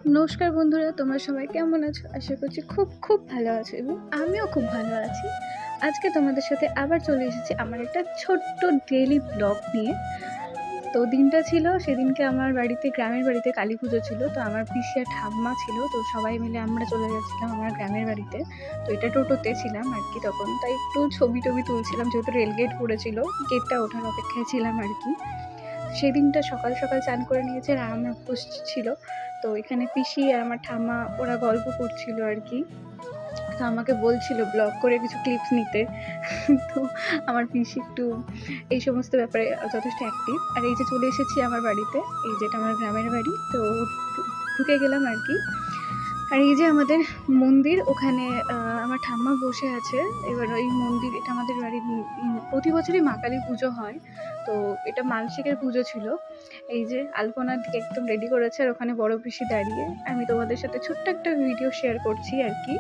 নমস্কার বন্ধুরা, তোমরা সবাই কেমন আছো? আশা করছি খুব খুব ভালো আছো এবং আমিও খুব ভালো আছি। আজকে তোমাদের সাথে আবার চলে এসেছি আমার একটা ছোট্ট ডেইলি ব্লগ নিয়ে। তো দিনটা ছিল সেদিনকে আমার বাড়িতে, গ্রামের বাড়িতে কালী পুজো ছিল। তো আমার পিসি আর ঠাম্মা ছিল, তো সবাই মিলে আমরা চলে যাচ্ছিলাম আমার গ্রামের বাড়িতে। তো এটা টোটোতে ছিলাম আর কি তখন, তাই একটু ছবি টবি তুলছিলাম, যেহেতু রেলগেট পড়েছিল, গেটটা ওঠার অপেক্ষায় ছিলাম আর কি। সেদিনটা সকাল সকাল চান করে নিয়েছে, রাম উপোস ছিল। তো এখানে পিসি আর আমার ঠাম্মা ওরা গল্প করছিল আর কি। তো আমাকে বলছিল ব্লগ করে কিছু ক্লিপস নিতে। তো আমার পিসি একটু এই সমস্ত ব্যাপারে যথেষ্ট অ্যাক্টিভ। আর এই যে চলে এসেছি আমার বাড়িতে, এই যেটা আমার গ্রামের বাড়ি, তো ঢুকে গেলাম আর কি। আর এই যে আমাদের মন্দির, ওখানে আমার ঠাম্মা বসে আছে। এবার ওই মন্দির, এটা আমাদের বাড়ির প্রতি বছরই মা কালী পুজো হয়। তো এটা মানসিকের পুজো ছিল। এই যে আলপনার দিকে একদম রেডি করেছে, আর ওখানে বড় পিসি দাঁড়িয়ে। আমি তোমাদের সাথে ছোট্ট একটা ভিডিও শেয়ার করছি আর কি।